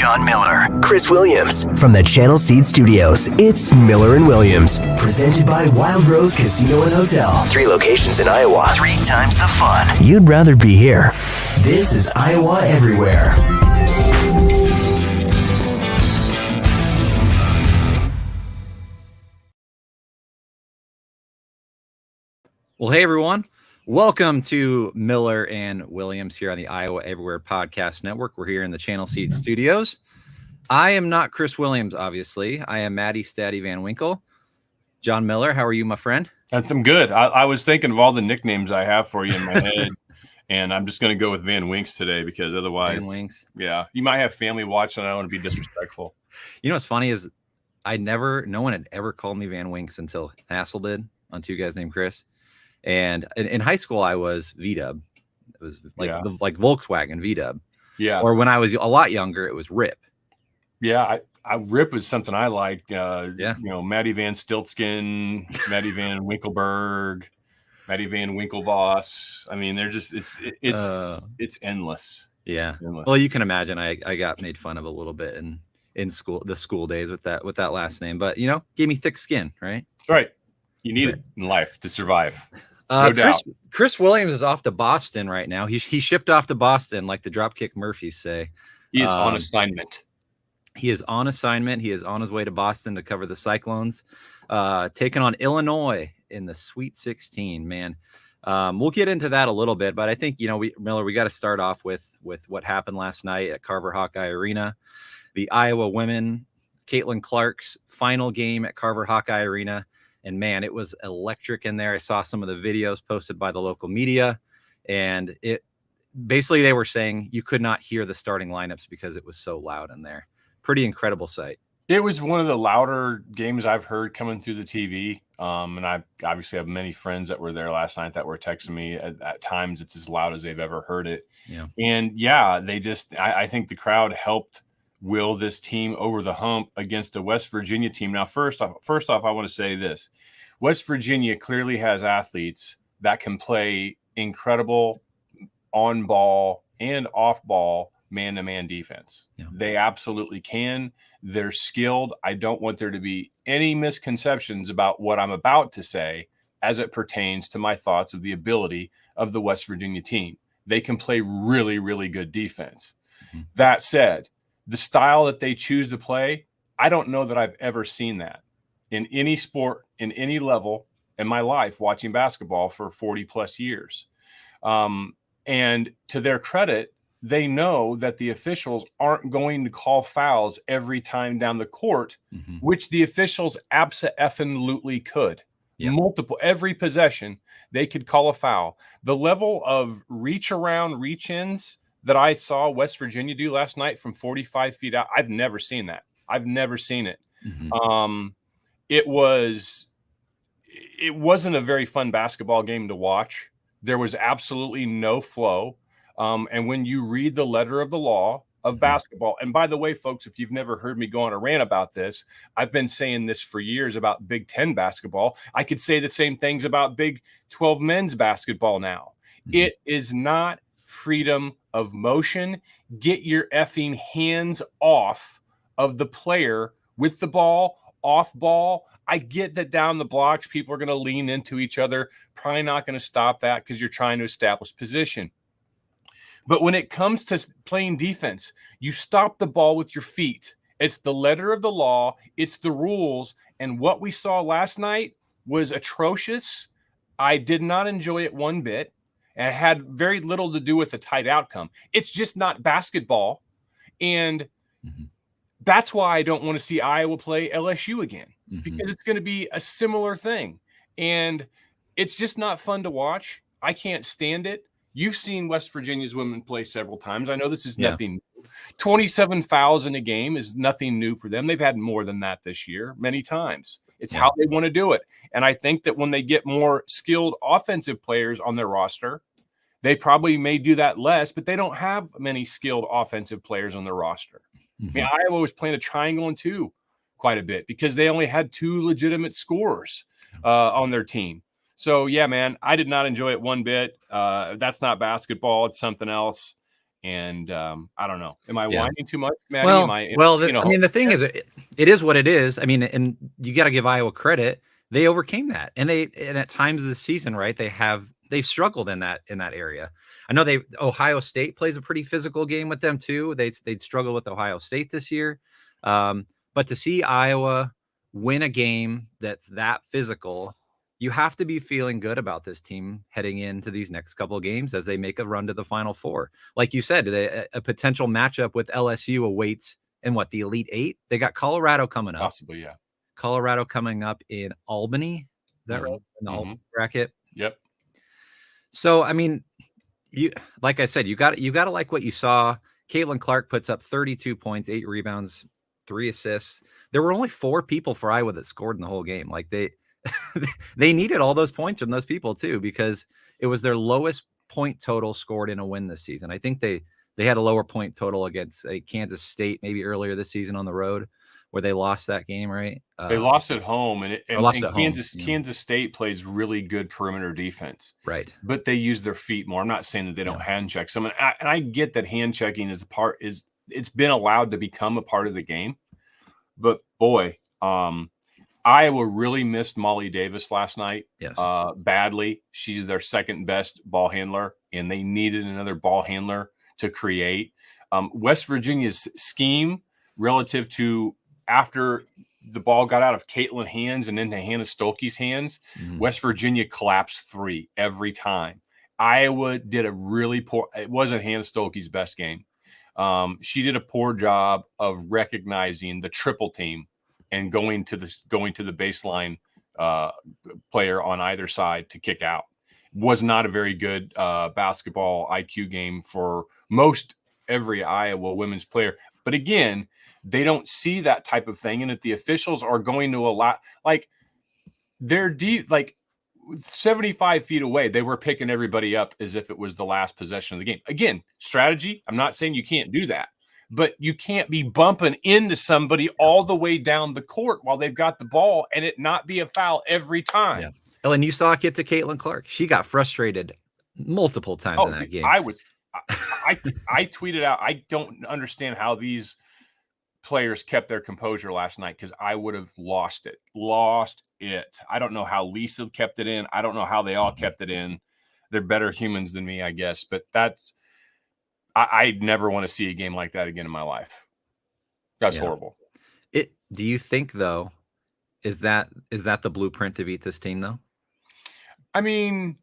John Miller, Chris Williams. From the Channel Seed Studios, it's Miller and Williams. Presented by Wild Rose Casino and Hotel. 3 locations in Iowa. 3 times the fun. You'd rather be here. This is Iowa Everywhere. Well, hey, everyone. Welcome to Miller and Williams here on the Iowa Everywhere Podcast Network. We're here in the Channel Seed Studios. I am not Chris Williams, obviously. I am Matty Van Winkle. John Miller, how are you, my friend? I'm good. I was thinking of all the nicknames I have for you in my head, and I'm just going to go with Van Winks today because otherwise, Van Winks. Yeah, you might have family watching. I don't want to be disrespectful. You know what's funny is no one had ever called me Van Winks until Hassel did on Two Guys Named Chris. And in high school, I was V-Dub. It was like Volkswagen V-Dub. Yeah. Or when I was a lot younger, it was Rip. Yeah, I Rip was something I liked. You know, Matty Van Stiltskin, Matty Van Winkleberg, Matty Van Winklevoss. I mean, they're just it's endless. Yeah. Endless. Well, you can imagine I got made fun of a little bit in school, the school days with that last name, but you know, gave me thick skin, right? Right. You need it in life to survive. No doubt. Chris Williams is off to Boston right now. He shipped off to Boston, like the Dropkick Murphys say. He is on assignment. He is on assignment. He is on his way to Boston to cover the Cyclones, taking on Illinois in the Sweet 16. Man, we'll get into that a little bit, but I think we got to start off with what happened last night at Carver-Hawkeye Arena. The Iowa women, Caitlin Clark's final game at Carver-Hawkeye Arena. And man, it was electric in there. I saw some of the videos posted by the local media, and it basically they were saying you could not hear the starting lineups because it was so loud in there. Pretty incredible sight. It was one of the louder games I've heard coming through the TV. And I obviously have many friends that were there last night that were texting me at times. It's as loud as they've ever heard it. Yeah. And yeah, I think the crowd helped will this team over the hump against a West Virginia team. Now, first off, I want to say this. West Virginia clearly has athletes that can play incredible on-ball and off-ball man-to-man defense. Yeah. They absolutely can. They're skilled. I don't want there to be any misconceptions about what I'm about to say as it pertains to my thoughts of the ability of the West Virginia team. They can play really, really good defense. Mm-hmm. That said, the style that they choose to play, I don't know that I've ever seen that in any sport, in any level in my life, watching basketball for 40 plus years. And to their credit, they know that the officials aren't going to call fouls every time down the court, mm-hmm. which the officials abso-effing-lutely could. Yeah. Every possession, they could call a foul. The level of reach-around, reach-ins that I saw West Virginia do last night from 45 feet out, I've never seen that. I've never seen it. Mm-hmm. It wasn't a very fun basketball game to watch. There was absolutely no flow. And when you read the letter of the law of basketball, and by the way, folks, if you've never heard me go on a rant about this, I've been saying this for years about Big Ten basketball. I could say the same things about Big 12 men's basketball now. Mm-hmm. It is not freedom of motion. Get your effing hands off of the player with the ball, off ball. I get that down the blocks, people are going to lean into each other. Probably not going to stop that because you're trying to establish position. But when it comes to playing defense, you stop the ball with your feet. It's the letter of the law. It's the rules. And what we saw last night was atrocious. I did not enjoy it one bit. And it had very little to do with the tight outcome. It's just not basketball. And that's why I don't want to see Iowa play LSU again, because it's going to be a similar thing. And it's just not fun to watch. I can't stand it. You've seen West Virginia's women play several times. I know this is nothing new. 27 fouls in a game is nothing new for them. They've had more than that this year, many times. It's how they want to do it. And I think that when they get more skilled offensive players on their roster, they probably may do that less, but they don't have many skilled offensive players on their roster. I mean, Iowa was playing a triangle and two quite a bit because they only had 2 legitimate scorers on their team. So, yeah, man, I did not enjoy it one bit. That's not basketball. It's something else. And I don't know. Am I Yeah. whining too much, Matty? Well, the thing is, it is what it is. I mean, and you got to give Iowa credit. They overcame that, and at times this season, right? They've struggled in that area. I know Ohio State plays a pretty physical game with them too. They'd struggle with Ohio State this year, but to see Iowa win a game that's that physical, you have to be feeling good about this team heading into these next couple of games as they make a run to the Final Four. Like you said, a potential matchup with LSU awaits in the Elite Eight. They got Colorado coming up. Possibly, yeah. Colorado coming up in Albany. Is that right? In the Albany bracket. Yep. So, I mean, like I said, you got to like what you saw. Caitlin Clark puts up 32 points, 8 rebounds, 3 assists. There were only 4 people for Iowa that scored in the whole game. Like they needed all those points from those people too, because it was their lowest point total scored in a win this season. I think they had a lower point total against Kansas State maybe earlier this season on the road, where they lost that game, right? They lost at home, and Kansas home. State plays really good perimeter defense, right? But they use their feet more. I'm not saying that they don't hand check some, and I get that hand checking it's been allowed to become a part of the game, but boy, Iowa really missed Molly Davis last night. Yes. Badly. She's their second best ball handler, and they needed another ball handler to create. West Virginia's scheme relative to after the ball got out of Caitlin's hands and into Hannah Stolke's hands, West Virginia collapsed 3 every time. Iowa did a really poor – it wasn't Hannah Stolke's best game. She did a poor job of recognizing the triple team and going to the baseline player on either side to kick out. Was not a very good basketball IQ game for most every Iowa women's player. But again, they don't see that type of thing, and if the officials are going to allow, like, they're deep, like 75 feet away, they were picking everybody up as if it was the last possession of the game. Again, strategy. I'm not saying you can't do that, but you can't be bumping into somebody all the way down the court while they've got the ball and it not be a foul every time. Yeah. Ellen, you saw it get to Caitlin Clark. She got frustrated multiple times in that game. I tweeted out, I don't understand how these players kept their composure last night, because I would have lost it. I don't know how Lisa kept it in. I don't know how they all kept it in. They're better humans than me, I guess. But I never want to see a game like that again in my life. That's horrible. Do you think, though, is that the blueprint to beat this team, though? I mean,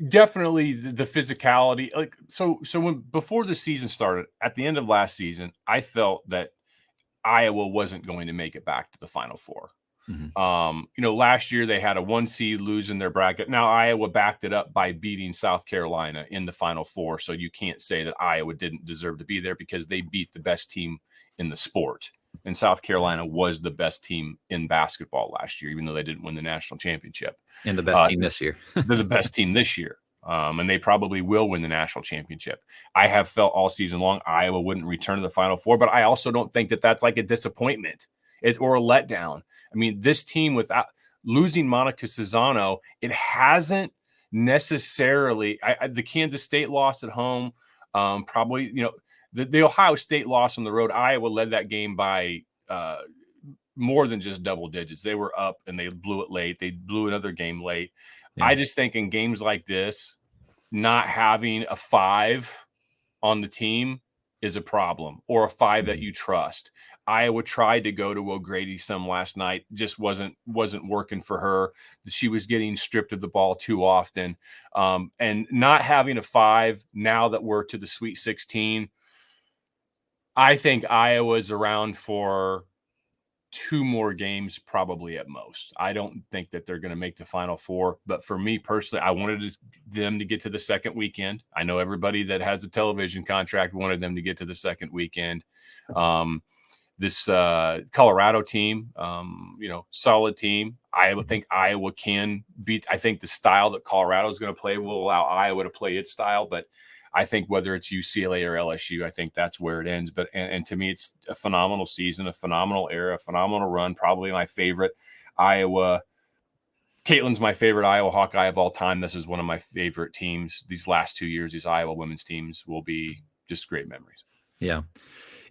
definitely the physicality. Like, so when before the season started, at the end of last season, I felt that Iowa wasn't going to make it back to the Final Four. Last year they had a 1 seed lose in their bracket. Now Iowa backed it up by beating South Carolina in the Final Four. So you can't say that Iowa didn't deserve to be there, because they beat the best team in the sport. And South Carolina was the best team in basketball last year, even though they didn't win the national championship. And the best team this year. They're the best team this year. And they probably will win the national championship. I have felt all season long Iowa wouldn't return to the Final Four, but I also don't think that that's like a disappointment or a letdown. I mean, this team, without losing Monica Cesano, it hasn't necessarily the Kansas State loss at home, probably, the Ohio State loss on the road. Iowa led that game by more than just double digits. They were up and they blew it late. They blew another game late. Yeah. I just think in games like this, not having a 5 on the team is a problem, or a 5 that you trust. Iowa tried to go to O'Grady some last night, just wasn't working for her. She was getting stripped of the ball too often. And not having a 5 now that we're to the Sweet 16, I think Iowa's around for 2 more games, probably at most. I don't think that they're going to make the Final Four, but for me personally, I wanted them to get to the second weekend. I know everybody that has a television contract wanted them to get to the second weekend. This Colorado team, solid team. I would think Iowa can beat. I think the style that Colorado is going to play will allow Iowa to play its style, but I think whether it's UCLA or LSU, I think that's where it ends. But and to me, it's a phenomenal season, a phenomenal era, a phenomenal run. Probably my favorite Iowa. Caitlin's my favorite Iowa Hawkeye of all time. This is one of my favorite teams. These last 2 years, these Iowa women's teams will be just great memories. Yeah.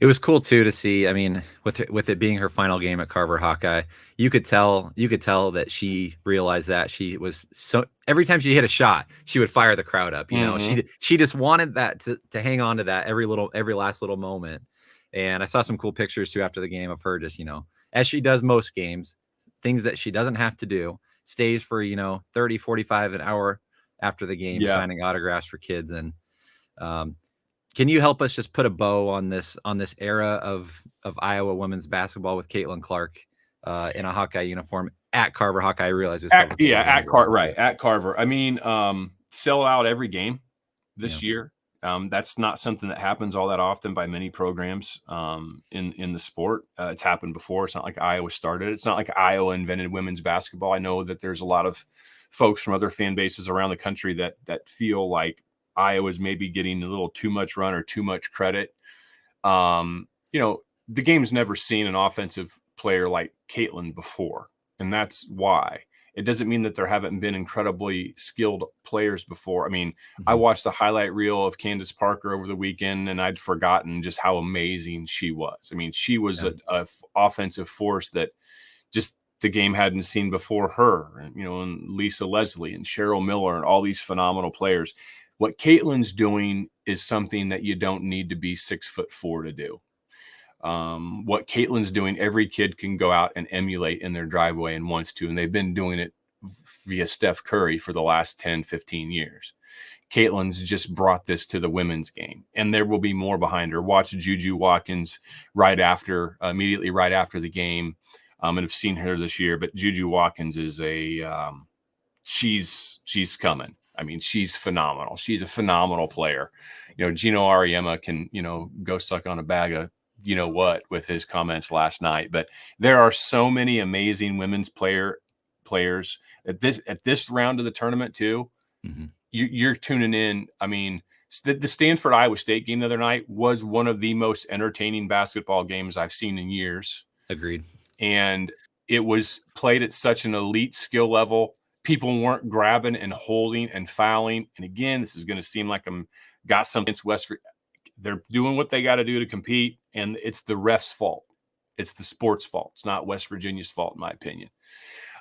It was cool too to see. I mean, with it being her final game at Carver-Hawkeye, you could tell that she realized that she was so. Every time she hit a shot, she would fire the crowd up. You know, she just wanted that to hang on to that every last little moment. And I saw some cool pictures too after the game of her just, as she does most games, things that she doesn't have to do, stays for 30, 45 an hour after the game, signing autographs for kids. And can you help us just put a bow on this era of Iowa women's basketball with Caitlin Clark in a Hawkeye uniform at Carver-Hawkeye? I realize at Carver. I mean, sell out every game this year. That's not something that happens all that often by many programs in the sport. It's happened before. It's not like Iowa started. It's not like Iowa invented women's basketball. I know that there's a lot of folks from other fan bases around the country that feel like Iowa's maybe getting a little too much run or too much credit. The game's never seen an offensive player like Caitlin before, and that's why. It doesn't mean that there haven't been incredibly skilled players before. I mean, I watched the highlight reel of Candace Parker over the weekend, and I'd forgotten just how amazing she was. I mean, she was a offensive force that just the game hadn't seen before her, and Lisa Leslie and Cheryl Miller and all these phenomenal players. What Caitlin's doing is something that you don't need to be 6'4" to do. What Caitlin's doing, every kid can go out and emulate in their driveway and wants to, and they've been doing it via Steph Curry for the last 10, 15 years. Caitlin's just brought this to the women's game, and there will be more behind her. Watch Juju Watkins immediately right after the game, and I've seen her this year, but Juju Watkins is she's coming. I mean, she's phenomenal. She's a phenomenal player. Gino Ariema can, go suck on a bag of what with his comments last night. But there are so many amazing women's players at this round of the tournament too. Mm-hmm. You're tuning in. I mean, the Stanford Iowa State game the other night was one of the most entertaining basketball games I've seen in years. Agreed. And it was played at such an elite skill level. People weren't grabbing and holding and fouling. And again, this is going to seem like I'm got something against West Virginia. They're doing what they got to do to compete, and it's the ref's fault. It's the sport's fault. It's not West Virginia's fault, in my opinion.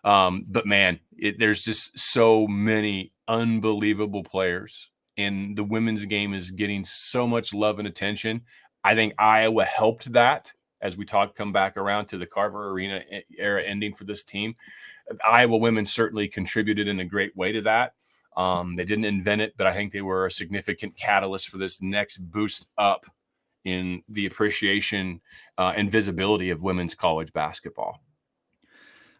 But man, there's just so many unbelievable players, and the women's game is getting so much love and attention. I think Iowa helped that as we come back around to the Carver Arena era ending for this team. Iowa women certainly contributed in a great way to that. They didn't invent it, but I think they were a significant catalyst for this next boost up in the appreciation and visibility of women's college basketball.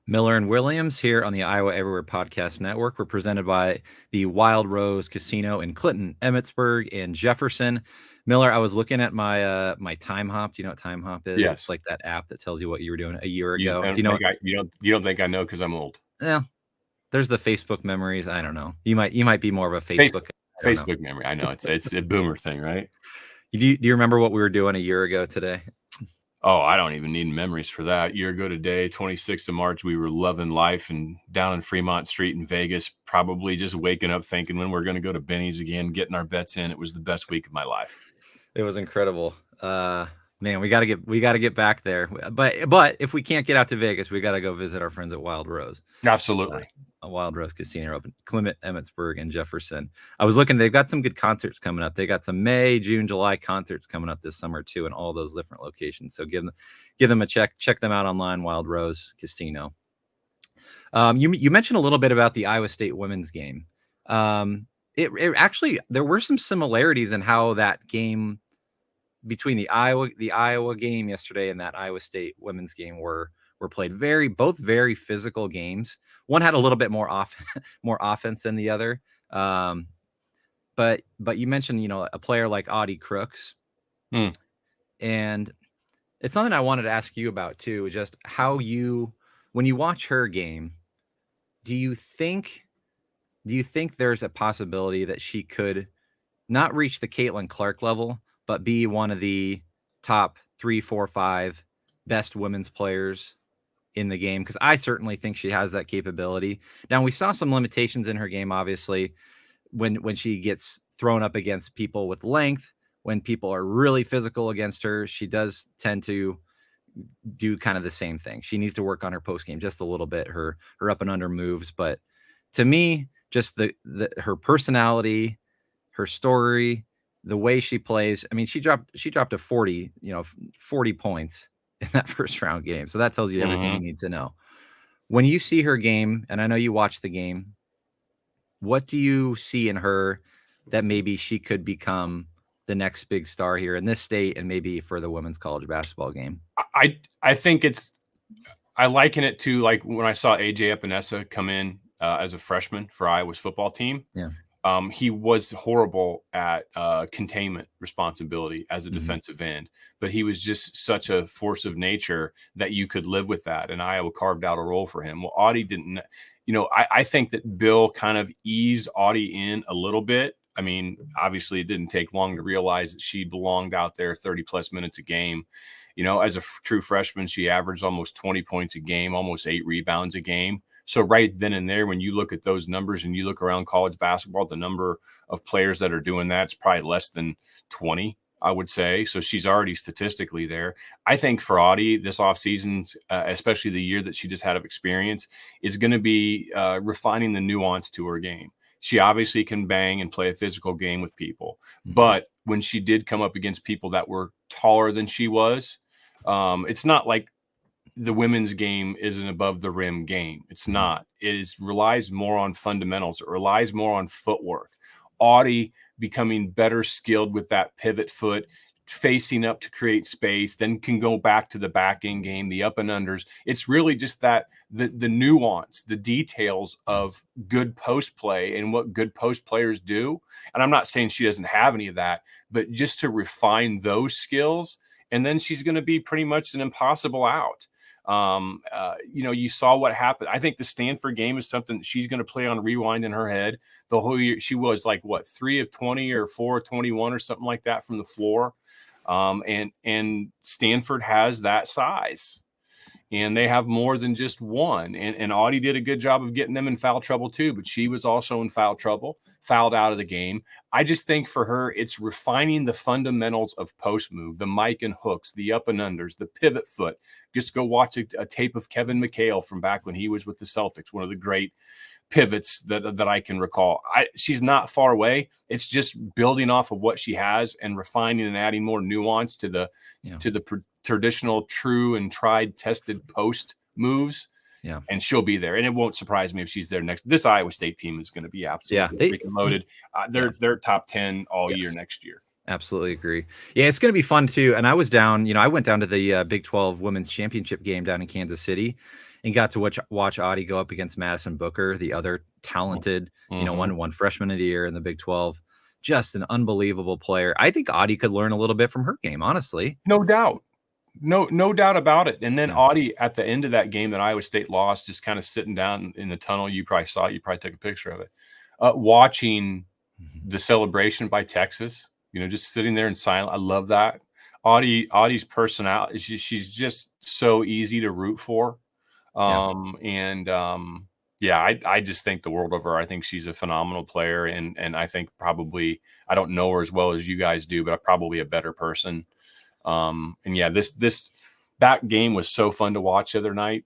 Miller and Williams here on the Iowa Everywhere Podcast Network. We're presented by the Wild Rose Casino in Clinton, Emmitsburg, and Jefferson. Miller, I was looking at my my Time Hop. Do you know what Time Hop is? Yes. It's like that app that tells you what you were doing a year ago. You don't think I know because I'm old? Yeah. There's the Facebook memories. I don't know. You might be more of a Facebook memory. I know it's a boomer thing, right? Do you remember what we were doing a year ago today? Oh, I don't even need memories for that. A year ago today, 26th of March, we were loving life and down in Fremont Street in Vegas, probably just waking up thinking when we're going to go to Benny's again, getting our bets in. It was the best week of my life. It was incredible. Man, we got to get back there. But if we can't get out to Vegas, we got to go visit our friends at Wild Rose. Absolutely. Wild Rose Casino up in Clement, Emmitsburg, and Jefferson. I was looking, they've got some good concerts coming up. They got some May, June, July concerts coming up this summer too, in all those different locations. So give them a check them out online, Wild Rose Casino. You mentioned a little bit about the Iowa State women's game. It actually, there were some similarities in how that game between the Iowa game yesterday and that Iowa State women's game were played. Both very physical games. One had a little bit more offense than the other. But you mentioned, a player like Audie Crooks. And it's something I wanted to ask you about too, just how when you watch her game, do you think there's a possibility that she could not reach the Caitlin Clark level, but be one of the top 3, 4, 5 best women's players in the game? Because I certainly think she has that capability. Now, we saw some limitations in her game, obviously, when she gets thrown up against people with length, when people are really physical against her, she does tend to do kind of the same thing. She needs to work on her post game just a little bit, her up and under moves. But to me, just her personality, her story, the way she plays. I mean, she dropped a 40 points in that first round game. So that tells you everything you need to know. When you see her game, and I know you watch the game, what do you see in her that maybe she could become the next big star here in this state and maybe for the women's college basketball game? I think I liken it to like when I saw AJ Epinesa come in as a freshman for Iowa's football team. Yeah. He was horrible at containment responsibility as a defensive end, but he was just such a force of nature that you could live with that. And Iowa carved out a role for him. Well, Audie didn't, I think that Bill kind of eased Audie in a little bit. I mean, obviously it didn't take long to realize that she belonged out there 30 plus minutes a game. As a true freshman, she averaged almost 20 points a game, almost 8 rebounds a game. So right then and there, when you look at those numbers and you look around college basketball, the number of players that are doing that is probably less than 20, I would say. So she's already statistically there. I think for Audie, this offseason, especially the year that she just had of experience, is going to be refining the nuance to her game. She obviously can bang and play a physical game with people. But when she did come up against people that were taller than she was, it's not like the women's game is an above the rim game. It's not. It relies more on fundamentals. It relies more on footwork. Audie becoming better skilled with that pivot foot, facing up to create space, then can go back to the back end game, the up and unders. It's really just that the nuance, the details of good post play and what good post players do. And I'm not saying she doesn't have any of that, but just to refine those skills. And then she's going to be pretty much an impossible out. You saw what happened. I think the Stanford game is something that she's going to play on rewind in her head the whole year. She was like, 3 of 20 or 4 of 21 or something like that from the floor. And Stanford has that size, and they have more than just one. And Audie did a good job of getting them in foul trouble too, but she was also in foul trouble, fouled out of the game. I just think for her, it's refining the fundamentals of post move, the mic and hooks, the up and unders, the pivot foot. Just go watch a tape of Kevin McHale from back when he was with the Celtics, one of the great pivots that I can recall. She's not far away. It's just building off of what she has and refining and adding more nuance to the traditional, true and tried, tested post moves. Yeah, and she'll be there, and it won't surprise me if she's there next. This Iowa State team is going to be absolutely freaking loaded. They're top 10 all year next year. Absolutely agree. Yeah, it's going to be fun too. And I was down. I went down to the Big 12 Women's Championship game down in Kansas City, and got to watch Audie go up against Madison Booker, the other talented, one freshman of the year in the Big 12. Just an unbelievable player. I think Audie could learn a little bit from her game, honestly. No doubt. No doubt about it. And then Audie at the end of that game that Iowa State lost, just kind of sitting down in the tunnel. You probably saw it. You probably took a picture of it. Watching the celebration by Texas, just sitting there in silence. I love that. Audie's personality, she's just so easy to root for. I just think the world of her. I think she's a phenomenal player. And I think probably, I don't know her as well as you guys do, but I'm probably a better person. That game was so fun to watch the other night.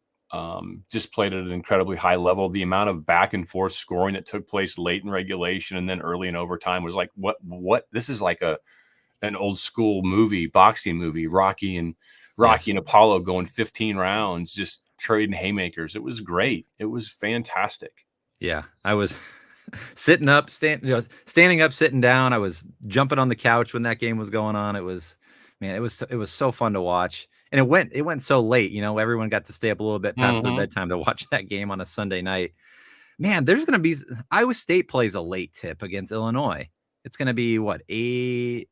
Just played at an incredibly high level. The amount of back and forth scoring that took place late in regulation and then early in overtime was like, what? This is like an old school boxing movie, Rocky and Apollo going 15 rounds, just trading haymakers. It was great. It was fantastic. Yeah, I was sitting up, standing up, sitting down. I was jumping on the couch when that game was going on. It was so fun to watch. And it went so late, everyone got to stay up a little bit past their bedtime to watch that game on a Sunday night. Man, there's going to be Iowa State plays a late tip against Illinois. It's going to be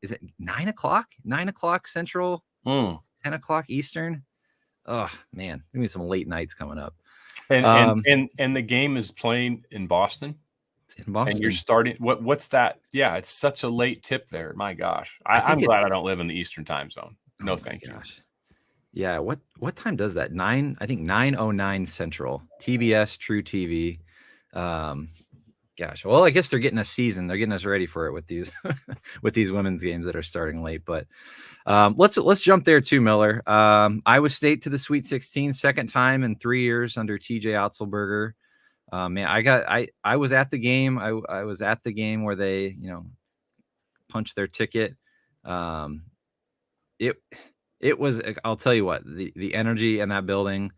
is it 9 o'clock? 9 o'clock Central, 10 o'clock Eastern. Oh man, give me some late nights coming up. And the game is playing in Boston. It's in Boston. And you're starting. What's that? Yeah, it's such a late tip there. My gosh, I'm glad I don't live in the Eastern time zone. No, thank you. Yeah, what time does that? 9, I think 9:09 Central. TBS, True TV. Gosh, well, I guess they're getting a season. They're getting us ready for it with these with these women's games that are starting late. But let's jump there too, Miller. Iowa State to the Sweet 16, second time in 3 years under TJ Otzelberger. Man, I was at the game. I was at the game where they punched their ticket. It was. I'll tell you what, the energy in that building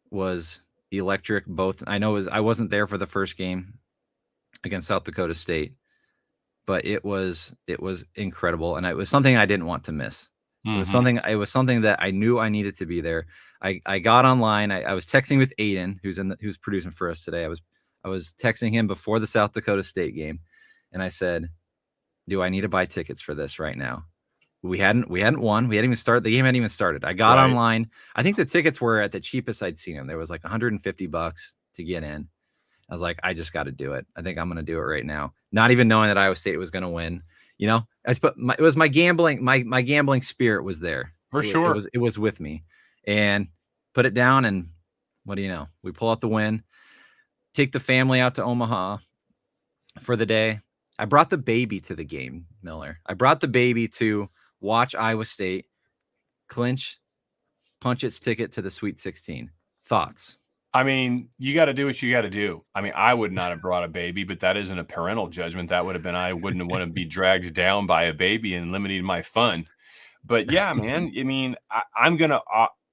was electric. Both I wasn't there for the first game against South Dakota State, but it was incredible, and it was something I didn't want to miss. It was something that I knew I needed to be there. I got online. I was texting with Aiden, who's producing for us today. I was texting him before the South Dakota State game, and I said, "Do I need to buy tickets for this right now?" We hadn't won. We hadn't even started. The game hadn't even started. I got online. I think the tickets were at the cheapest I'd seen them. There was like $150 to get in. I was like, I just got to do it. I think I'm going to do it right now. Not even knowing that Iowa State was going to win. It was my gambling. My gambling spirit was there for sure. It was with me, and put it down. And what do you know? We pull out the win. Take the family out to Omaha for the day. I brought the baby to the game, Miller. I brought the baby to watch Iowa State punch its ticket to the Sweet 16. Thoughts? I mean, you got to do what you got to do. I mean, I would not have brought a baby, but that isn't a parental judgment. That would have been, I wouldn't want to be dragged down by a baby and limiting my fun. But yeah, man, I mean,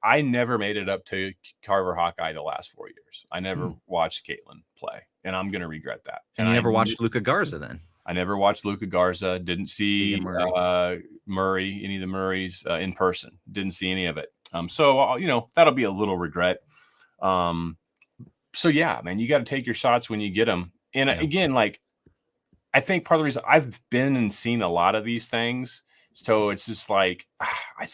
I never made it up to Carver-Hawkeye the last 4 years. I never watched Caitlin play, and I'm going to regret that. And you never watched Luca Garza then? I never watched Luca Garza. Didn't see Murray, any of the Murrays in person. Didn't see any of it. So that'll be a little regret. So yeah, man, you got to take your shots when you get them. And again, like, I think part of the reason I've been and seen a lot of these things, so it's just like, I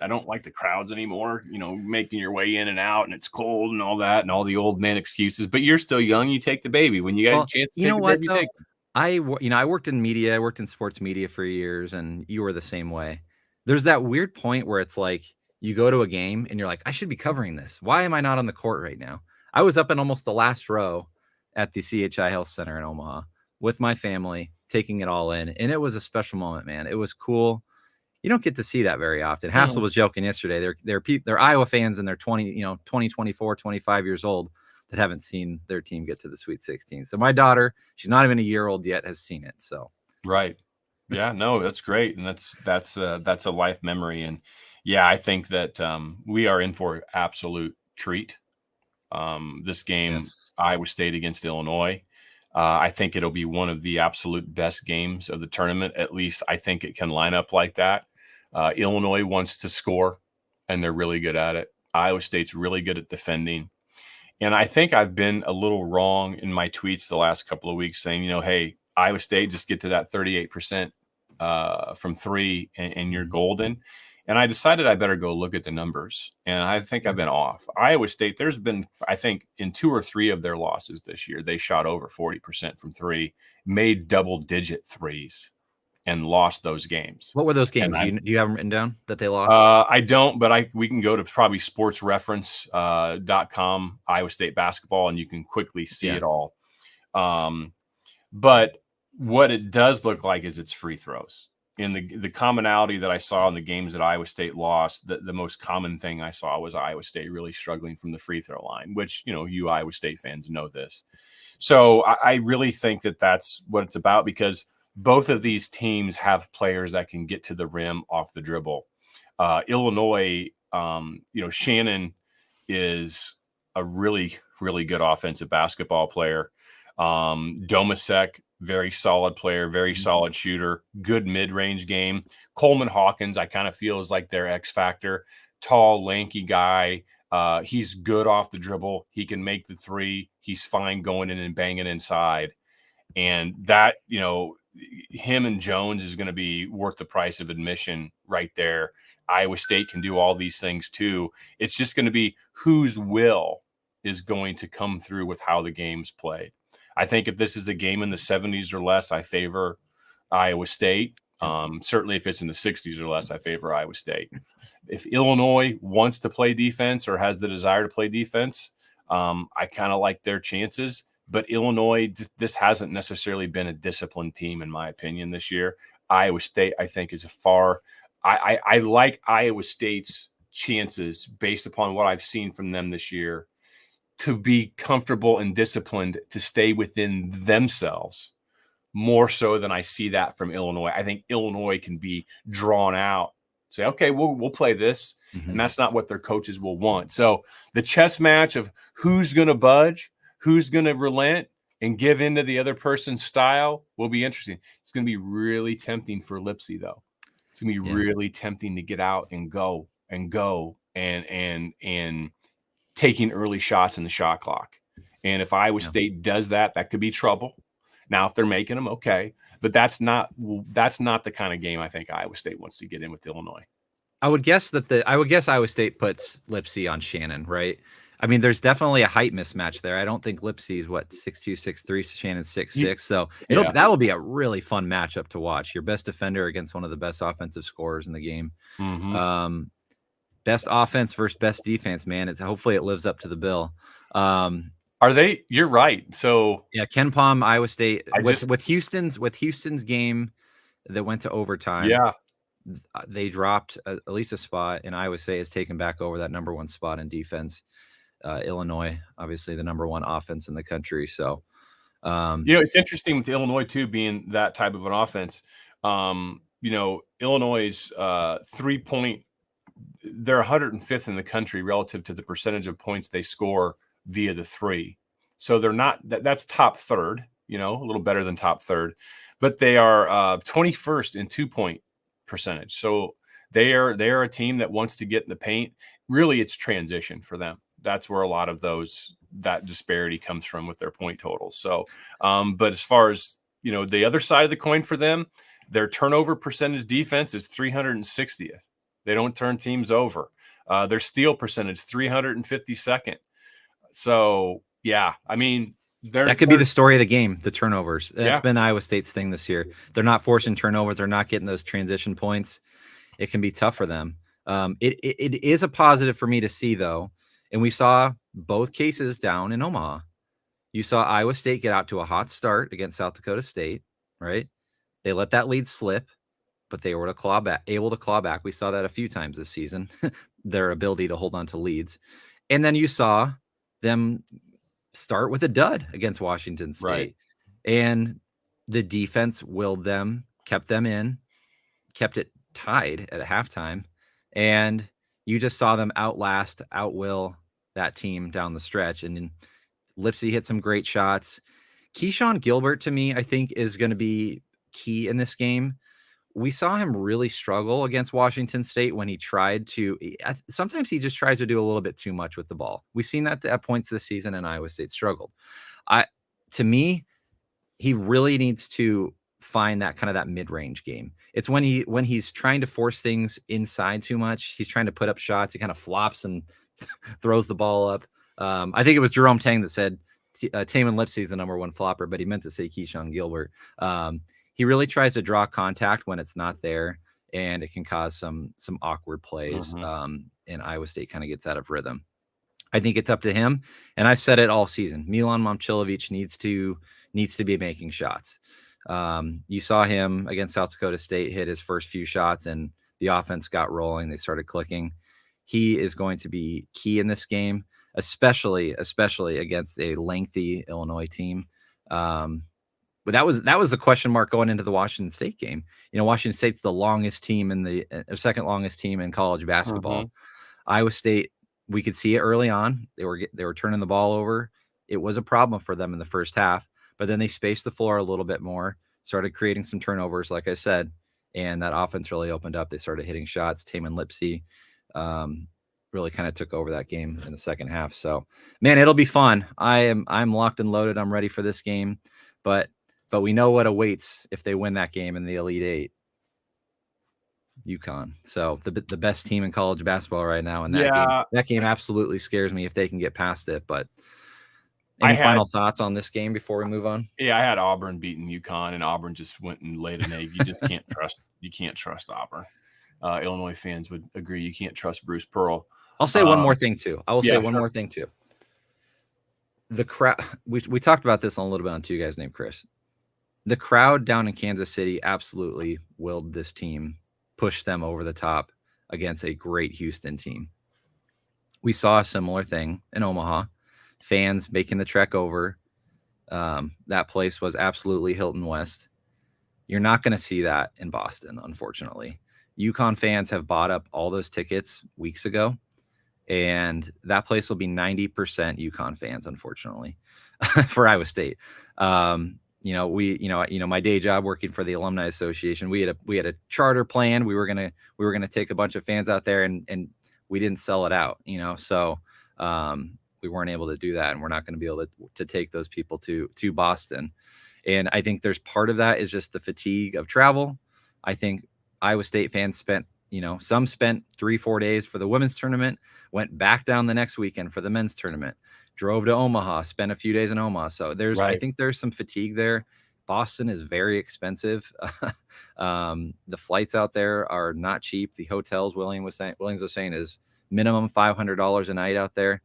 don't like the crowds anymore, making your way in and out, and it's cold and all that, and all the old man excuses, but you're still young. You take the baby when you got a chance to take the baby. Take it. I worked in media. I worked in sports media for years, and you were the same way. There's that weird point where it's like, you go to a game and you're like, I should be covering this. Why am I not on the court right now? I was up in almost the last row at the CHI Health Center in Omaha with my family, taking it all in. And it was a special moment, man. It was cool. You don't get to see that very often. Hassel was joking yesterday. They're Iowa fans, and they're 20, 24, 25 years old that haven't seen their team get to the Sweet 16. So my daughter, she's not even a year old yet, has seen it. So right. Yeah, no, that's great. And that's a life memory. And yeah, I think that we are in for absolute treat. This game, yes. Iowa State against Illinois. I think it'll be one of the absolute best games of the tournament. At least I think it can line up like that. Illinois wants to score, and they're really good at it. Iowa State's really good at defending. And I think I've been a little wrong in my tweets the last couple of weeks saying, hey, Iowa State, just get to that 38% from three and you're golden. And I decided I better go look at the numbers. And I think I've been off. Iowa State, there's been, I think, in 2 or 3 of their losses this year, they shot over 40% from three, made double-digit threes, and lost those games. What were those games? Do you have them written down that they lost? I don't, but we can go to probably sportsreference.com, Iowa State basketball, and you can quickly see it all. But what it does look like is it's free throws. In the commonality that I saw in the games that Iowa State lost, the most common thing I saw was Iowa State really struggling from the free throw line, which, you Iowa State fans know this. So I really think that that's what it's about, because both of these teams have players that can get to the rim off the dribble. Illinois, Shannon is a really, really good offensive basketball player. Domasek, very solid player, very solid shooter, good mid-range game. Coleman Hawkins, I kind of feel is like their X factor. Tall, lanky guy. He's good off the dribble. He can make the three. He's fine going in and banging inside. And that, him and Jones is going to be worth the price of admission right there. Iowa State can do all these things too. It's just going to be whose will is going to come through with how the game's played. I think if this is a game in the 70s or less, I favor Iowa State. Certainly if it's in the 60s or less, I favor Iowa State. If Illinois wants to play defense or has the desire to play defense, I kind of like their chances. But Illinois, this hasn't necessarily been a disciplined team, in my opinion, this year. Iowa State, I think, is I like Iowa State's chances based upon what I've seen from them this year to be comfortable and disciplined to stay within themselves more so than I see that from Illinois. I think Illinois can be drawn out, say, okay, we'll play this. And that's not what their coaches will want. So the chess match of who's going to budge, who's going to relent and give into the other person's style will be interesting. It's going to be really tempting for Lipsy, though. It's going to be really tempting to get out and go and taking early shots in the shot clock. And if Iowa State does that, that could be trouble. Now, if they're making them, okay. But that's not the kind of game I think Iowa State wants to get in with Illinois. I would guess Iowa State puts Lipsy on Shannon, right? I mean, there's definitely a height mismatch there. I don't think Lipsy's 6'2", 6'3", Shannon's 6'6". So that will be a really fun matchup to watch. Your best defender against one of the best offensive scorers in the game. Best offense versus best defense, man. Hopefully it lives up to the bill. Are they? You're right. So yeah, Ken Palm, Iowa State with Houston's game that went to overtime. Yeah, they dropped at least a spot, and Iowa State has taken back over that number one spot in defense. Illinois, obviously the number one offense in the country. So, it's interesting with Illinois too, being that type of an offense. Illinois' 3-point, they're 105th in the country relative to the percentage of points they score via the three. So they're not, that's top third, a little better than top third, but they are 21st in 2-point percentage. So they are a team that wants to get in the paint. Really, it's transition for them. That's where a lot of that disparity comes from with their point totals. So, but as far as, the other side of the coin for them, their turnover percentage defense is 360th. They don't turn teams over. Their steal percentage, 352nd. So, yeah, I mean, that could be the story of the game, the turnovers. That's been Iowa State's thing this year. They're not forcing turnovers. They're not getting those transition points. It can be tough for them. It is a positive for me to see, though. And we saw both cases down in Omaha. You saw Iowa State get out to a hot start against South Dakota State, right? They let that lead slip, but they were able to claw back. We saw that a few times this season, their ability to hold on to leads. And then you saw them start with a dud against Washington State. Right. And the defense willed them, kept them in, kept it tied at halftime. And you just saw them outwill that team down the stretch. And then Lipsy hit some great shots. Keyshawn Gilbert, to me, I think is going to be key in this game. We saw him really struggle against Washington State when he tried to. Sometimes he just tries to do a little bit too much with the ball. We've seen that at points this season, and Iowa State struggled. To me, he really needs to find that mid-range game. It's when he's trying to force things inside too much. He's trying to put up shots. He kind of flops and throws the ball up. I think it was Jerome Tang that said Taman Lipsy is the number one flopper, but he meant to say Keyshawn Gilbert. He really tries to draw contact when it's not there, and it can cause some awkward plays. And Iowa State kind of gets out of rhythm. I think it's up to him. And I said it all season. Milan Momcilovic needs to be making shots. You saw him against South Dakota State hit his first few shots, and the offense got rolling. They started clicking. He is going to be key in this game, especially against a lengthy Illinois team. But that was the question mark going into the Washington State game. Washington State's the longest team second longest team in college basketball. Iowa State, we could see it early on. They were turning the ball over. It was a problem for them in the first half, but then they spaced the floor a little bit more, started creating some turnovers, like I said, and that offense really opened up. They started hitting shots. Taman Lipsy really kind of took over that game in the second half. So, man, it'll be fun. I'm locked and loaded. I'm ready for this game, but we know what awaits if they win that game in the Elite Eight. UConn. So the best team in college basketball right now. And that game absolutely scares me if they can get past it. But any final thoughts on this game before we move on? Yeah, I had Auburn beating UConn, and Auburn just went and laid an egg. You just can't trust. You can't trust Auburn. Illinois fans would agree. You can't trust Bruce Pearl. I'll say one more thing too. I will say one more thing too. the crowd, we talked about this a little bit on Two Guys Named Chris. The crowd down in Kansas City absolutely willed this team, pushed them over the top against a great Houston team. We saw a similar thing in Omaha. Fans making the trek over. That place was absolutely Hilton West. You're not going to see that in Boston, unfortunately. UConn fans have bought up all those tickets weeks ago, and that place will be 90% UConn fans, unfortunately, for Iowa State. My day job working for the Alumni Association, we had a charter plan. We were gonna take a bunch of fans out there, and we didn't sell it out. So we weren't able to do that, and we're not going to be able to take those people to Boston. And I think there's part of that is just the fatigue of travel. I think Iowa State fans spent 3-4 days for the women's tournament, went back down the next weekend for the men's tournament, drove to Omaha, spent a few days in Omaha. So I think there's some fatigue there. Boston is very expensive. The flights out there are not cheap. The hotels, Williams was saying, is minimum $500 a night out there.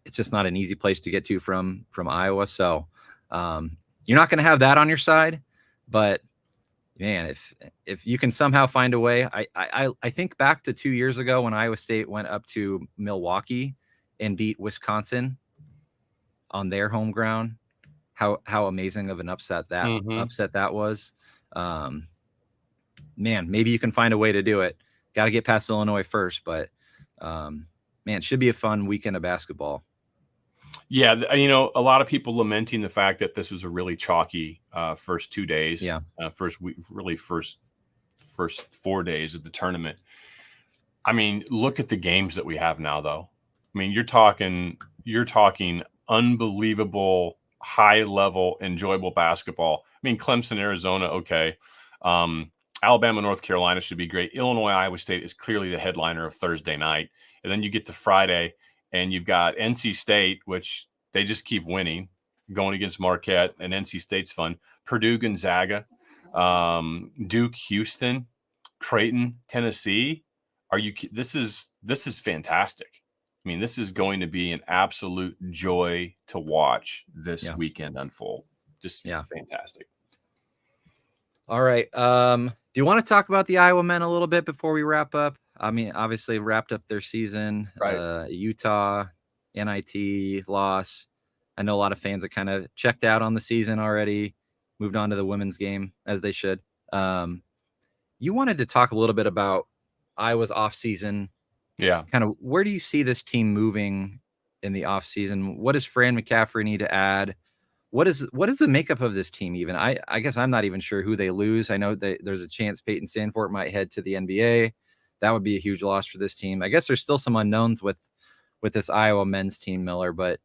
It's just not an easy place to get to from Iowa. So you're not going to have that on your side, but man, if you can somehow find a way, I think back to 2 years ago when Iowa State went up to Milwaukee and beat Wisconsin on their home ground, how amazing of an upset that was. Man, maybe you can find a way to do it. Got to get past Illinois first, but man, it should be a fun weekend of basketball. Yeah, a lot of people lamenting the fact that this was a really chalky first 2 days. Yeah, first 4 days of the tournament. I mean, look at the games that we have now, though. I mean, you're talking unbelievable, high level, enjoyable basketball. I mean, Clemson, Arizona, okay. Alabama, North Carolina should be great. Illinois, Iowa State is clearly the headliner of Thursday night. And then you get to Friday, and you've got NC State, which they just keep winning, going against Marquette, and NC State's fun. Purdue, Gonzaga, Duke, Houston, Creighton, Tennessee. This is fantastic. I mean, this is going to be an absolute joy to watch this weekend unfold. Just fantastic. All right. Do you want to talk about the Iowa men a little bit before we wrap up? I mean, obviously wrapped up their season. Right. Utah, NIT loss. I know a lot of fans have kind of checked out on the season already, moved on to the women's game, as they should. You wanted to talk a little bit about Iowa's offseason. Yeah. Kind of where do you see this team moving in the offseason? What does Fran McCaffrey need to add? What is the makeup of this team even? I guess I'm not even sure who they lose. I know there's a chance Peyton Sandfort might head to the NBA. That would be a huge loss for this team. I guess there's still some unknowns with this Iowa men's team, Miller, but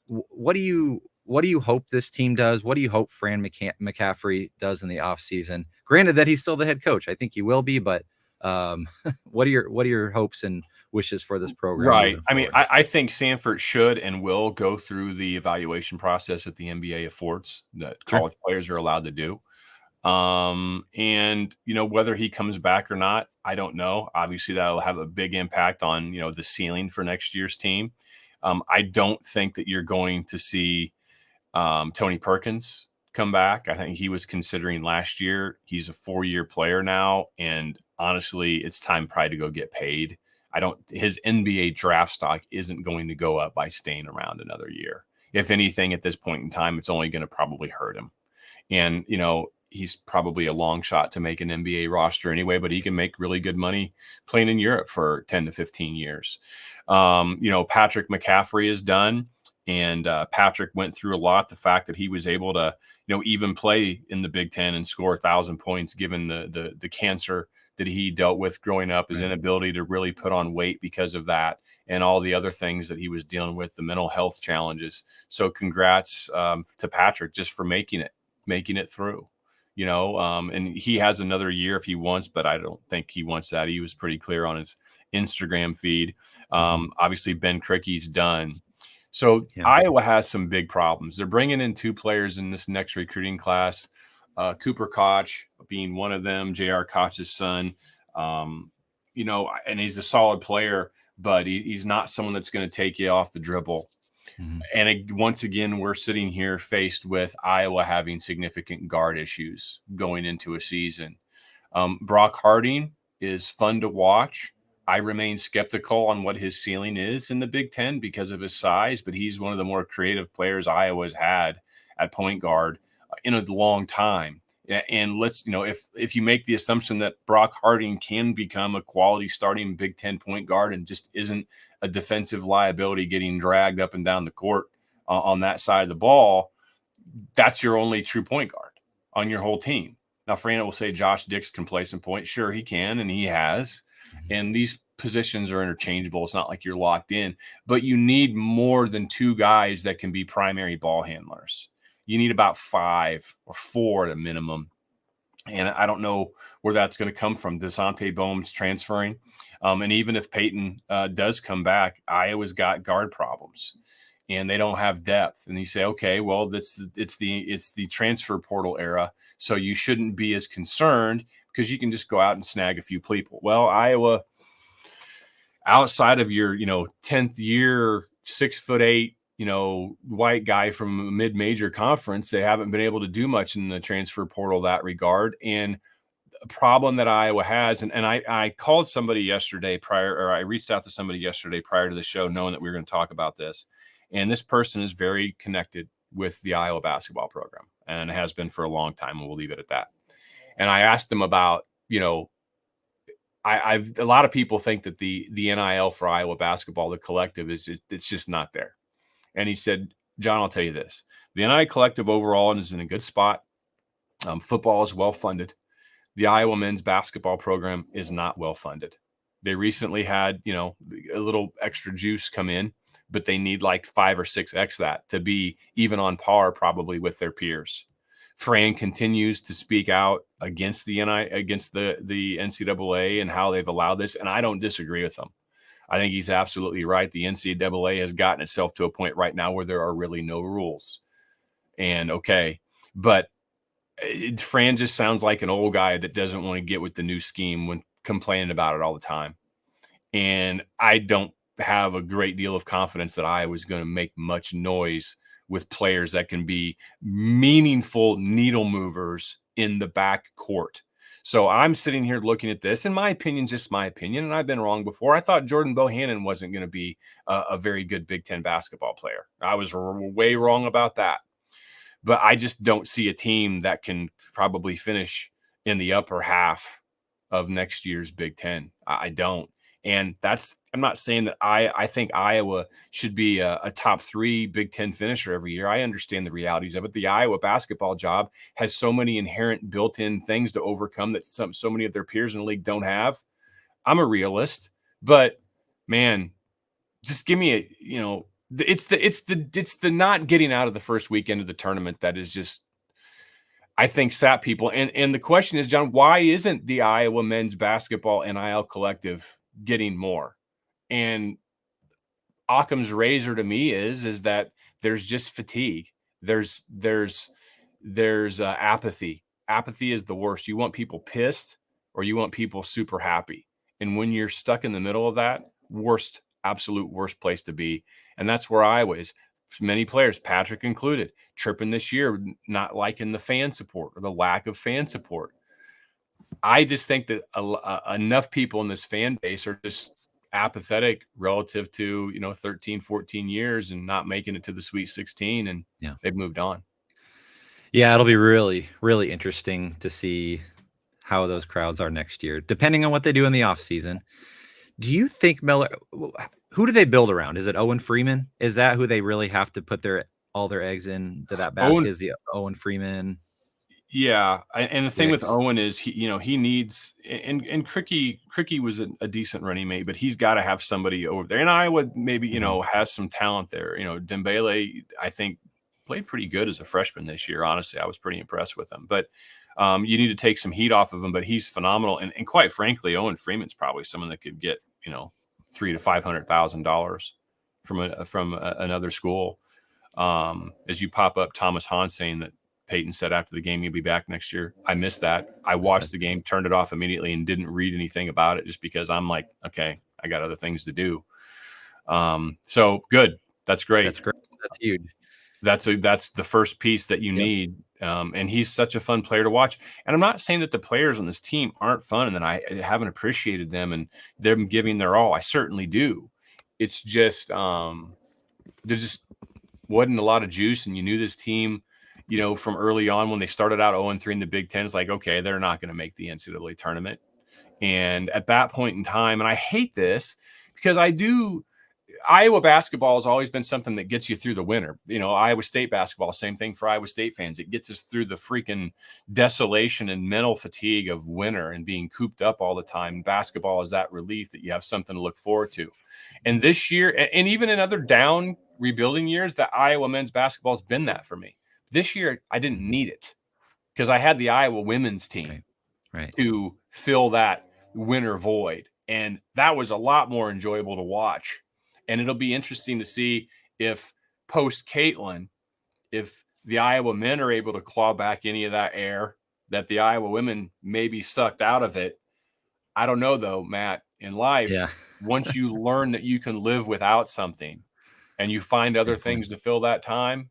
what do you hope this team does? What do you hope Fran McCaffrey does in the offseason? Granted that he's still the head coach. I think he will be, but what are your hopes and wishes for this program? Right. I mean, I think Sanford should and will go through the evaluation process that the NBA affords that college players are allowed to do. And whether he comes back or not, I don't know. Obviously that'll have a big impact on, the ceiling for next year's team. I don't think that you're going to see Tony Perkins come back. I think he was considering last year. He's a 4-year player now, and honestly, it's time probably to go get paid. His NBA draft stock isn't going to go up by staying around another year. If anything, at this point in time, it's only going to probably hurt him. And, he's probably a long shot to make an NBA roster anyway, but he can make really good money playing in Europe for 10 to 15 years. Patrick McCaffrey is done. And Patrick went through a lot. The fact that he was able to, even play in the Big Ten and score 1,000 points, given the cancer that he dealt with growing up, his inability to really put on weight because of that, and all the other things that he was dealing with, the mental health challenges. So congrats to Patrick just for making it through. And he has another year if he wants, but I don't think he wants that. He was pretty clear on his Instagram feed. Obviously, Ben Krickey's done. So Iowa has some big problems. They're bringing in 2 players in this next recruiting class, Cooper Koch being one of them, J.R. Koch's son. And he's a solid player, but he's not someone that's going to take you off the dribble. And once again, we're sitting here faced with Iowa having significant guard issues going into a season. Brock Harding is fun to watch. I remain skeptical on what his ceiling is in the Big Ten because of his size, but he's one of the more creative players Iowa's had at point guard in a long time. And let's, if you make the assumption that Brock Harding can become a quality starting Big Ten point guard and just isn't a defensive liability getting dragged up and down the court on that side of the ball, that's your only true point guard on your whole team. Now, Fran will say Josh Dix can play some point. Sure, he can, and he has. And these positions are interchangeable. It's not like you're locked in. But you need more than two guys that can be primary ball handlers. You need about 5 or 4 at a minimum. And I don't know where that's going to come from. Desante Bohm's transferring. And even if Peyton does come back, Iowa's got guard problems. And they don't have depth. And you say, okay, well, it's the transfer portal era, so you shouldn't be as concerned because you can just go out and snag a few people. Well, Iowa, outside of your 10th year 6'8", white guy from a mid-major conference, they haven't been able to do much in the transfer portal that regard. And a problem that Iowa has, and I called somebody yesterday I reached out to somebody yesterday prior to the show, knowing that we were going to talk about this. And this person is very connected with the Iowa basketball program and has been for a long time, and we'll leave it at that. And I asked them about, a lot of people think that the NIL for Iowa basketball, the collective, it's just not there. And he said, John, I'll tell you this. The NIL collective overall is in a good spot. Football is well-funded. The Iowa men's basketball program is not well-funded. They recently had, a little extra juice come in, but they need like 5 or 6x that to be even on par probably with their peers. Fran continues to speak out against the NCAA and how they've allowed this, and I don't disagree with him. I think he's absolutely right. The NCAA has gotten itself to a point right now where there are really no rules. And okay, but Fran just sounds like an old guy that doesn't want to get with the new scheme when complaining about it all the time. And I don't have a great deal of confidence that Iowa's going to make much noise with players that can be meaningful needle movers in the back court. So I'm sitting here looking at this, and my opinion is just my opinion, and I've been wrong before. I thought Jordan Bohannon wasn't going to be a very good Big Ten basketball player. I was way wrong about that. But I just don't see a team that can probably finish in the upper half of next year's Big Ten. I don't. And I'm not saying that I think Iowa should be a top 3 Big Ten finisher every year. I understand the realities of it. The Iowa basketball job has so many inherent built-in things to overcome that so many of their peers in the league don't have. I'm a realist, but man, just give me it's the not getting out of the first weekend of the tournament that is just, I think, sap people. And the question is, John, why isn't the Iowa men's basketball NIL collective getting more? And Occam's razor to me is that there's just fatigue. There's apathy. Apathy is the worst. You want people pissed or you want people super happy. And when you're stuck in the middle of that, absolute worst place to be. And that's where Iowa is. Many players, Patrick included, chirping this year, not liking the fan support or the lack of fan support. I just think that enough people in this fan base are just apathetic relative to 13, 14 years and not making it to the Sweet 16, and they've moved on. Yeah, it'll be really, really interesting to see how those crowds are next year, depending on what they do in the offseason. Do you think Miller? Who do they build around? Is it Owen Freeman? Is that who they really have to put all their eggs into that basket? Is the Owen Freeman? Yeah, and the thing with Owen is he needs, and Cricky was a decent running mate, but he's got to have somebody over there. And Iowa maybe has some talent there. Dembele, I think, played pretty good as a freshman this year. Honestly, I was pretty impressed with him. But you need to take some heat off of him. But he's phenomenal, and quite frankly, Owen Freeman's probably someone that could get $300,000 to $500,000 from another school. As you pop up Thomas Hahn saying that Peyton said after the game he'll be back next year. I missed that. I watched the game, turned it off immediately, and didn't read anything about it just because I'm like, okay, I got other things to do. So good. That's great. That's great. That's huge. That's the first piece that you need. And he's such a fun player to watch. And I'm not saying that the players on this team aren't fun and that I haven't appreciated them and them giving their all. I certainly do. It's just there just wasn't a lot of juice, and you knew this team, from early on when they started out 0-3 in the Big Ten. It's like, okay, they're not going to make the NCAA tournament. And at that point in time, and I hate this because Iowa basketball has always been something that gets you through the winter. Iowa State basketball, same thing for Iowa State fans. It gets us through the freaking desolation and mental fatigue of winter and being cooped up all the time. Basketball is that relief that you have something to look forward to. And this year, and even in other down rebuilding years, the Iowa men's basketball has been that for me. This year, I didn't need it because I had the Iowa women's team to fill that winter void. And that was a lot more enjoyable to watch. And it'll be interesting to see if post-Caitlin, if the Iowa men are able to claw back any of that air that the Iowa women maybe sucked out of it. I don't know, though, Matt. In life, once you learn that you can live without something and you find other things to fill that time,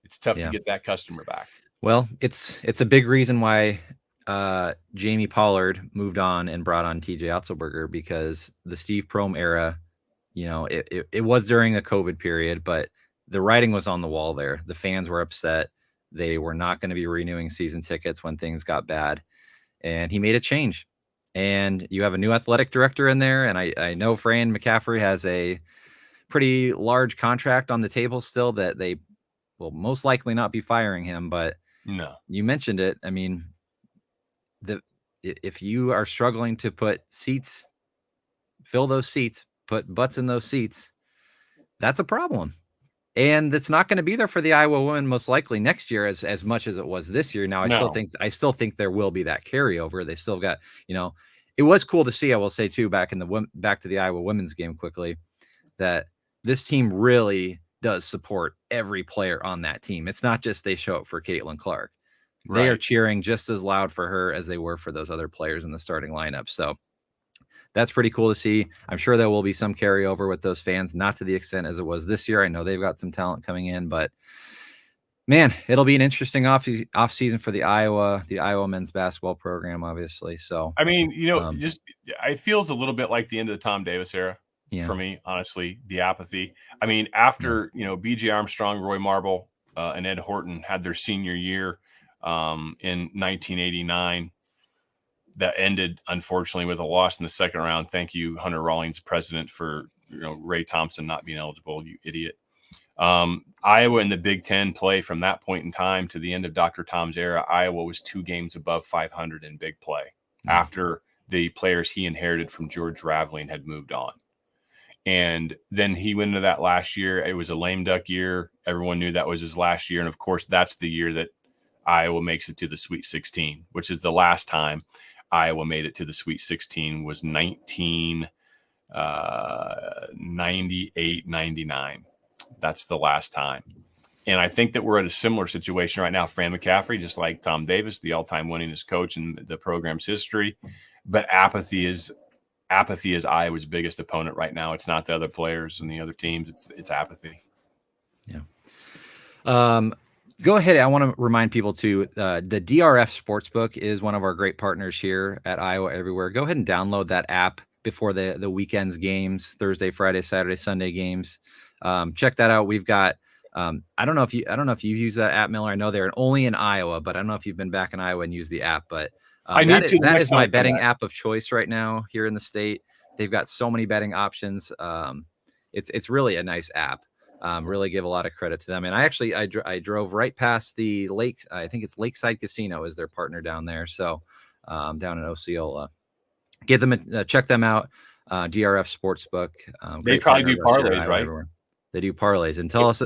it's tough to get that customer back. Well, it's a big reason why Jamie Pollard moved on and brought on TJ Otzelberger, because the Steve Prohm era, it was during a COVID period, but the writing was on the wall there. The fans were upset. They were not going to be renewing season tickets when things got bad. And he made a change. And you have a new athletic director in there. And I know Fran McCaffrey has a pretty large contract on the table still that they will most likely not be firing him. But no, you mentioned it. I mean, if you are struggling to put seats, fill those seats, put butts in those seats, that's a problem. And it's not going to be there for the Iowa women most likely next year as much as it was this year. Now, I still think there will be that carryover. They still got, it was cool to see, I will say too, back to the Iowa women's game quickly, that this team really does support every player on that team. It's not just they show up for Caitlin Clark. They are cheering just as loud for her as they were for those other players in the starting lineup. So that's pretty cool to see. I'm sure there will be some carryover with those fans, not to the extent as it was this year. I know they've got some talent coming in, but man, it'll be an interesting off season for the Iowa men's basketball program, obviously. So, I mean, it feels a little bit like the end of the Tom Davis era for me, honestly, the apathy. I mean, after, BJ Armstrong, Roy Marble, and Ed Horton had their senior year in 1989, that ended, unfortunately, with a loss in the second round. Thank you, Hunter Rawlings, president, for Ray Thompson not being eligible, you idiot. Iowa in the Big Ten play from that point in time to the end of Dr. Tom's era, Iowa was 2 games above 500 in big play after the players he inherited from George Raveling had moved on. And then he went into that last year. It was a lame duck year. Everyone knew that was his last year. And of course, that's the year that Iowa makes it to the Sweet 16, which is the last time Iowa made it to the Sweet 16 was 1998-99. That's the last time. And I think that we're at a similar situation right now. Fran McCaffrey, just like Tom Davis, the all-time winningest coach in the program's history. But apathy is Iowa's biggest opponent right now. It's not the other players and the other teams. It's apathy. Yeah. Go ahead. I want to remind people too, the DRF Sportsbook is one of our great partners here at Iowa Everywhere. Go ahead and download that app before the weekend's games, Thursday, Friday, Saturday, Sunday games. Check that out. We've got, I don't know if you've used that app, Miller. I know they're only in Iowa, but I don't know if you've been back in Iowa and used the app, but that is my betting app of choice right now here in the state. They've got so many betting options. It's really a nice app. Really give a lot of credit to them. And I drove right past the lake. I think it's Lakeside Casino is their partner down there. So down in Osceola, get them, check them out. DRF Sportsbook. They probably do parlays, right? Everywhere. They do parlays. And tell us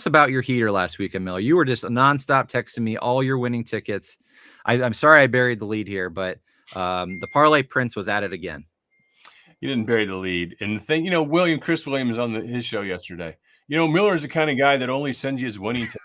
about your heater last weekend, Miller. You were just nonstop texting me all your winning tickets. I'm sorry I buried the lead here, but the parlay prince was at it again. You didn't bury the lead. And the thing, Chris Williams on his show yesterday. Miller's the kind of guy that only sends you his winning tickets.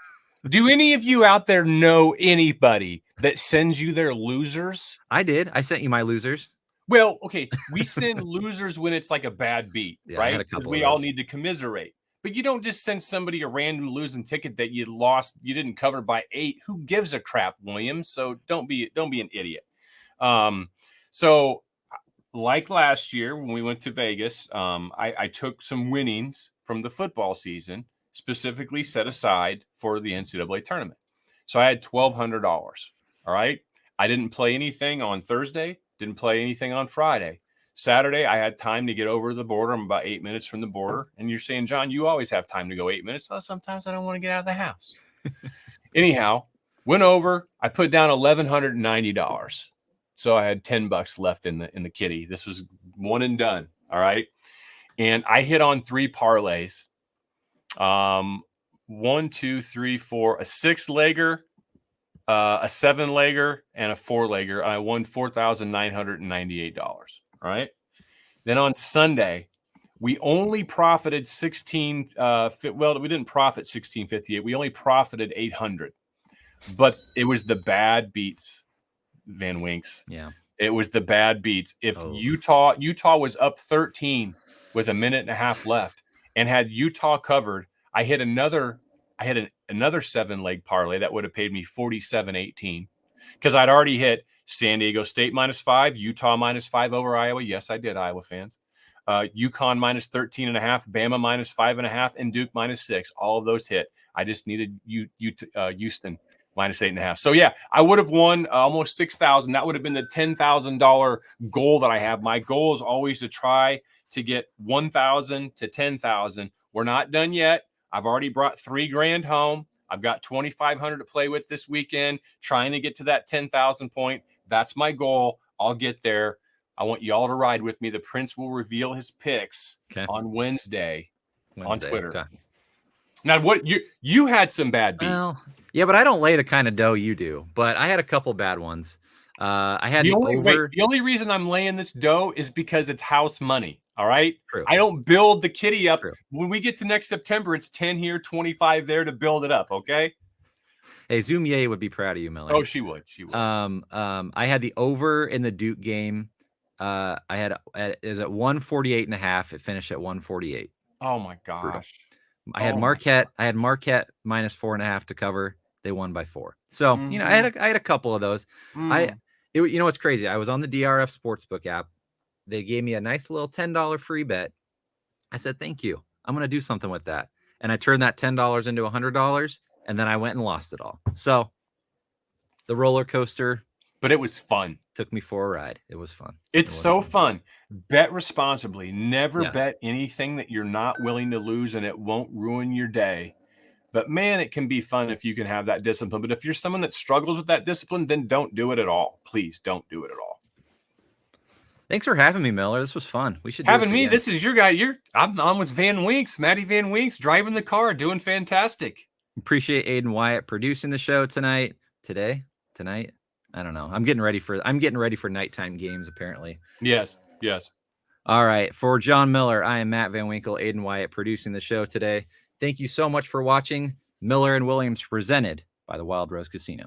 Do any of you out there know anybody that sends you their losers? I did. I sent you my losers. Well, okay, we send losers when it's like a bad beat, Yeah, I had right? a Because couple we of all those. need to commiserate. But you don't just send somebody a random losing ticket that you lost, you didn't cover by 8. Who gives a crap, Williams? So don't be an idiot. So like last year when we went to Vegas, I took some winnings from the football season, specifically set aside for the NCAA tournament. So I had $1,200. All right. I didn't play anything on Thursday, didn't play anything on Friday. Saturday, I had time to get over the border. I'm about 8 minutes from the border. And you're saying, John, you always have time to go 8 minutes. Well, sometimes I don't want to get out of the house. Anyhow, went over. I put down $1,190. So I had $10 left in the kitty. This was one and done. All right. And I hit on 3 parlays. 1, 2, 3, 4, a 6-legger, a 7-legger, and a 4-legger. I won $4,998. All right. Then on Sunday, we only profited 16. Well, we didn't profit 1658. We only profited 800. But it was the bad beats, Van Winks. Yeah. It was the bad beats. If Utah was up 13 with a minute and a half left and had Utah covered, I hit another 7-leg parlay that would have paid me $47.18 because I'd already hit San Diego State -5, Utah -5 over Iowa. Yes, I did, Iowa fans. UConn -13.5, Bama -5.5, and Duke -6. All of those hit. I just needed Houston -8.5. So yeah, I would have won almost $6,000. That would have been the $10,000 goal that I have. My goal is always to try to get 1,000 to 10,000. We're not done yet. I've already brought $3,000 home. I've got 2,500 to play with this weekend, trying to get to that 10,000 point. That's my goal. I'll get there. I want y'all to ride with me. The Prince will reveal his picks on Wednesday on Twitter. Okay. Now, what you had some bad beats. Well, yeah, but I don't lay the kind of dough you do. But I had a couple bad ones. I had the only reason I'm laying this dough is because it's house money. All right. True. I don't build the kitty up. True. When we get to next September, it's 10 here, 25 there to build it up. Okay. Hey, Zoomier would be proud of you, Miller. Oh, she would. She would. I had the over in the Duke game. I had is at 148.5. It finished at 148. Oh my gosh. Brutal. I had Marquette. I had Marquette -4.5 to cover. They won by 4. So I had a couple of those. You know what's crazy? I was on the DRF Sportsbook app. They gave me a nice little $10 free bet. I said, thank you. I'm going to do something with that. And I turned that $10 into $100, and then I went and lost it all. So the roller coaster. But it was fun. Took me for a ride. It was fun. It's so fun. Bet responsibly. Never bet anything that you're not willing to lose, and it won't ruin your day. But, man, it can be fun if you can have that discipline. But if you're someone that struggles with that discipline, then don't do it at all. Please don't do it at all. Thanks for having me, Miller. This was fun. We should having me. This is your guy. I'm on with Van Winks, Matty Van Winks, driving the car, doing fantastic. Appreciate Aiden Wyatt producing the show tonight. Tonight. I don't know. I'm getting ready for nighttime games. Apparently. Yes. All right. For John Miller, I am Matt Van Winkle. Aiden Wyatt producing the show today. Thank you so much for watching. Miller and Williams presented by the Wild Rose Casino.